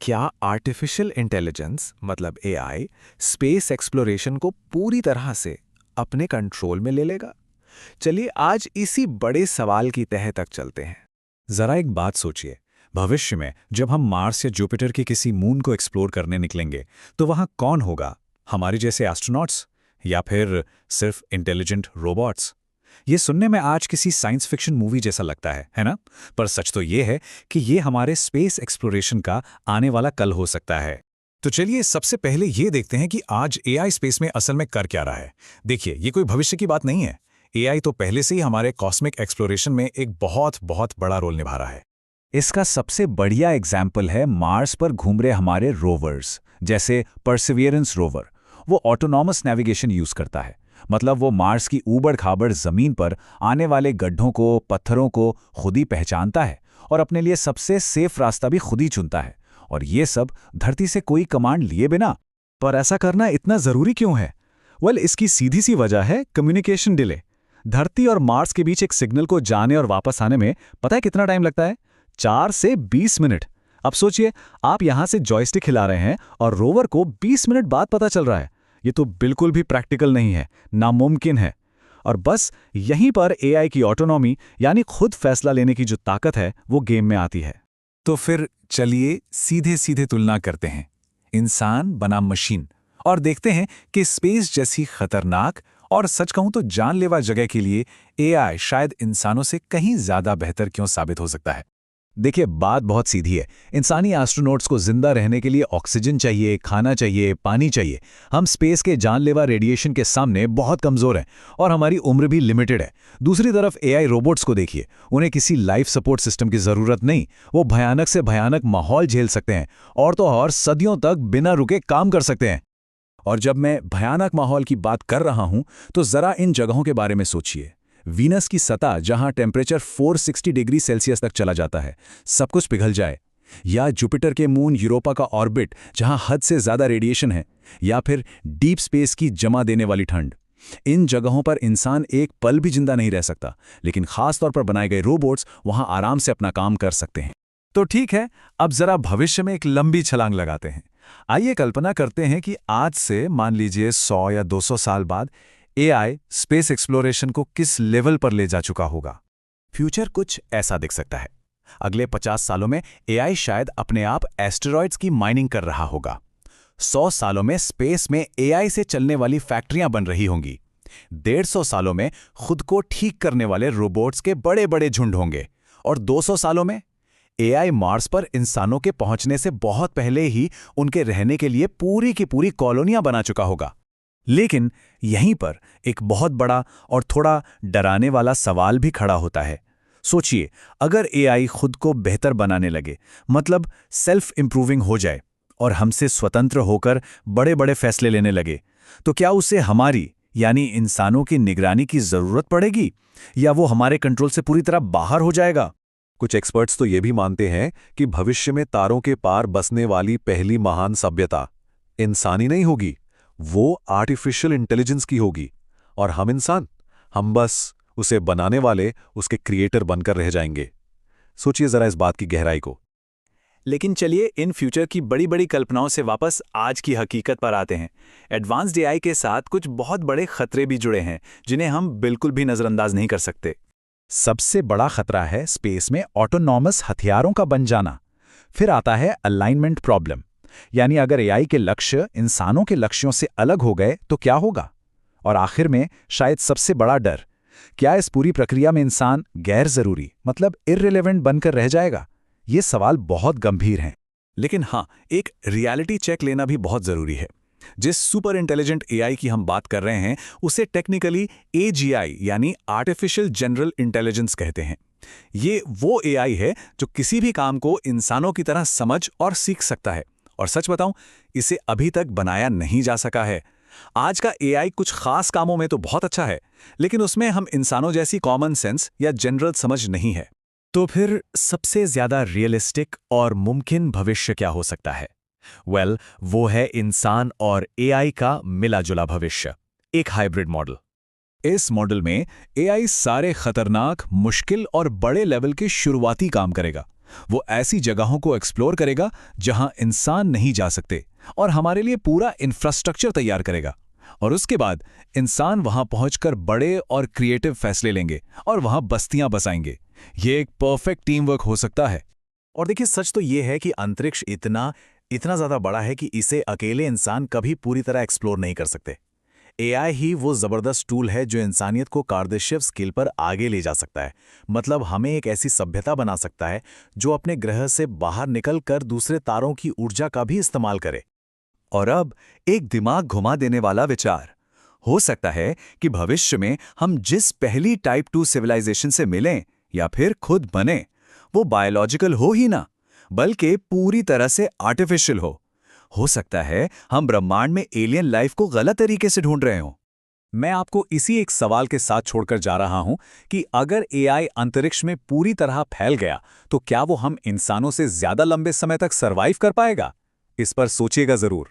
क्या artificial intelligence मतलब AI space exploration को पूरी तरह से अपने कंट्रोल में ले लेगा? चलिए आज इसी बड़े सवाल की तह तक चलते हैं। जरा एक बात सोचिए। भविष्य में जब हम मार्स या जुपिटर के किसी मून को एक्सप्लोर करने निकलेंगे तो वहां कौन होगा? हमारे जैसे एस्ट्रोनॉट्स या फिर सिर्फ इंटेलिजेंट रोबोट्स? ये सुनने में आज किसी साइंस फिक्शन मूवी जैसा लगता है ना? पर सच तो ये है कि ये हमारे स्पेस एक्सप्लोरेशन का आने वाला कल हो सकता है। तो चलिए सबसे पहले ये देखते हैं कि आज एआई स्पेस में असल में कर क्या रहा है। देखिए, ये कोई भविष्य की बात नहीं है। एआई तो पहले से ही हमारे कॉस्मिक एक्सप्लोरेशन में एक बहुत बहुत बड़ा रोल निभा रहा है। इसका सबसे बढ़िया एग्जाम्पल है मार्स पर घूम रहे हमारे रोवर्स, जैसे परसिवियरेंस रोवर। वो ऑटोनॉमस नेविगेशन यूज करता है। मतलब वो मार्स की ऊबड़ खाबड़ जमीन पर आने वाले गड्ढों को, पत्थरों को खुद ही पहचानता है और अपने लिए सबसे सेफ रास्ता भी खुद ही चुनता है। और ये सब धरती से कोई कमांड लिए बिना। पर ऐसा करना इतना जरूरी क्यों है? इसकी सीधी सी वजह है कम्युनिकेशन डिले। धरती और मार्स के बीच एक सिग्नल को जाने और वापस आने में पता है कितना टाइम लगता है? 4 से 20 मिनट। अब सोचिए, आप यहां से जॉयस्टिक हिला रहे हैं और रोवर को 20 मिनट बाद पता चल रहा है। ये तो बिल्कुल भी प्रैक्टिकल नहीं है, नामुमकिन है। और बस यहीं पर एआई की ऑटोनॉमी यानी खुद फैसला लेने की जो ताकत है वो गेम में आती है। तो फिर चलिए सीधे सीधे तुलना करते हैं इंसान बनाम मशीन और देखते हैं कि स्पेस जैसी खतरनाक और सच कहूं तो जानलेवा जगह के लिए एआई शायद इंसानों से कहीं ज्यादा बेहतर क्यों साबित हो सकता है। देखिए, बात बहुत सीधी है। इंसानी एस्ट्रोनॉट्स को जिंदा रहने के लिए ऑक्सीजन चाहिए, खाना चाहिए, पानी चाहिए। हम स्पेस के जानलेवा रेडिएशन के सामने बहुत कमजोर हैं और हमारी उम्र भी लिमिटेड है। दूसरी तरफ एआई रोबोट्स को देखिए, उन्हें किसी लाइफ सपोर्ट सिस्टम की जरूरत नहीं। वो भयानक से भयानक माहौल झेल सकते हैं और तो और सदियों तक बिना रुके काम कर सकते हैं। और जब मैं भयानक माहौल की बात कर रहा हूं तो जरा इन जगहों के बारे में सोचिए। वीनस की सतह जहां टेम्परेचर 460 डिग्री सेल्सियस तक चला जाता है, सब कुछ पिघल जाए। या जुपिटर के मून यूरोपा का ऑर्बिट जहां हद से ज्यादा रेडिएशन है। या फिर डीप स्पेस की जमा देने वाली ठंड। इन जगहों पर इंसान एक पल भी जिंदा नहीं रह सकता, लेकिन खास तौर पर बनाए गए रोबोट्स वहां आराम से अपना काम कर सकते हैं। तो ठीक है, अब जरा भविष्य में एक लंबी छलांग लगाते हैं। आइए कल्पना करते हैं कि आज से मान लीजिए 100 या 200 साल बाद एआई स्पेस एक्सप्लोरेशन को किस लेवल पर ले जा चुका होगा। फ्यूचर कुछ ऐसा दिख सकता है। अगले 50 सालों में एआई शायद अपने आप एस्टेरॉइड्स की माइनिंग कर रहा होगा। 100 सालों में स्पेस में एआई से चलने वाली फैक्ट्रियां बन रही होंगी। 150 सालों में खुद को ठीक करने वाले रोबोट्स के बड़े बड़े झुंड होंगे। और 200 सालों में एआई मार्स पर इंसानों के पहुंचने से बहुत पहले ही उनके रहने के लिए पूरी की पूरी कॉलोनियां बना चुका होगा। लेकिन यहीं पर एक बहुत बड़ा और थोड़ा डराने वाला सवाल भी खड़ा होता है। सोचिए, अगर एआई खुद को बेहतर बनाने लगे, मतलब सेल्फ इंप्रूविंग हो जाए और हमसे स्वतंत्र होकर बड़े बड़े फैसले लेने लगे, तो क्या उसे हमारी यानी इंसानों की निगरानी की जरूरत पड़ेगी या वो हमारे कंट्रोल से पूरी तरह बाहर हो जाएगा? कुछ एक्सपर्ट्स तो ये भी मानते हैं कि भविष्य में तारों के पार बसने वाली पहली महान सभ्यता इंसानी नहीं होगी, वो आर्टिफिशियल इंटेलिजेंस की होगी। और हम इंसान, हम बस उसे बनाने वाले, उसके क्रिएटर बनकर रह जाएंगे। सोचिए जरा इस बात की गहराई को। लेकिन चलिए इन फ्यूचर की बड़ी बड़ी कल्पनाओं से वापस आज की हकीकत पर आते हैं। एडवांस्ड एआई के साथ कुछ बहुत बड़े खतरे भी जुड़े हैं जिन्हें हम बिल्कुल भी नजरअंदाज नहीं कर सकते। सबसे बड़ा खतरा है स्पेस में ऑटोनॉमस हथियारों का बन जाना। फिर आता है अलाइनमेंट प्रॉब्लम, यानी अगर एआई के लक्ष्य इंसानों के लक्ष्यों से अलग हो गए तो क्या होगा? और आखिर में शायद सबसे बड़ा डर, क्या इस पूरी प्रक्रिया में इंसान गैर जरूरी मतलब इररिलेवेंट बनकर रह जाएगा? ये सवाल बहुत गंभीर हैं। लेकिन हाँ, एक रियलिटी चेक लेना भी बहुत जरूरी है। जिस सुपर इंटेलिजेंट एआई की हम बात कर रहे हैं उसे टेक्निकली एजीआई यानी आर्टिफिशियल जनरल इंटेलिजेंस कहते हैं। ये वो एआई है जो किसी भी काम को इंसानों की तरह समझ और सीख सकता है। और सच बताऊं, इसे अभी तक बनाया नहीं जा सका है। आज का एआई कुछ खास कामों में तो बहुत अच्छा है, लेकिन उसमें हम इंसानों जैसी कॉमन सेंस या जनरल समझ नहीं है। तो फिर सबसे ज्यादा रियलिस्टिक और मुमकिन भविष्य क्या हो सकता है? वो है इंसान और एआई का मिला जुला भविष्य, एक हाइब्रिड मॉडल। इस मॉडल में एआई सारे खतरनाक, मुश्किल और बड़े लेवल के शुरुआती काम करेगा, वो ऐसी जगहों को एक्सप्लोर करेगा जहां इंसान नहीं जा सकते और हमारे लिए पूरा इंफ्रास्ट्रक्चर तैयार करेगा। और उसके बाद इंसान वहां पहुंचकर बड़े और क्रिएटिव फैसले लेंगे और वहां बस्तियां बसाएंगे। ये एक परफेक्ट टीम वर्क हो सकता है। और देखिए, सच तो ये है कि अंतरिक्ष इतना ज़्यादा बड़ा है कि इसे अकेले इंसान कभी पूरी तरह एक्सप्लोर नहीं कर सकते। एआई ही वो ज़बरदस्त टूल है जो इंसानियत को कार्दाशिव स्केल पर आगे ले जा सकता है। मतलब हमें एक ऐसी सभ्यता बना सकता है जो अपने ग्रह से बाहर निकल कर दूसरे तारों की ऊर्जा का भी इस्तेमाल करे। और अब एक दिमाग घुमा देने वाला विचार। हो सकता है कि भविष्य में हम जिस पहली टाइप 2 सिविलाइजेशन से मिलें या फिर खुद बने, वो बायोलॉजिकल हो ही ना, बल्कि पूरी तरह से आर्टिफिशियल हो सकता है हम ब्रह्मांड में एलियन लाइफ को गलत तरीके से ढूंढ रहे हों। मैं आपको इसी एक सवाल के साथ छोड़कर जा रहा हूं कि अगर एआई अंतरिक्ष में पूरी तरह फैल गया तो क्या वो हम इंसानों से ज्यादा लंबे समय तक सरवाइव कर पाएगा? इस पर सोचिएगा जरूर।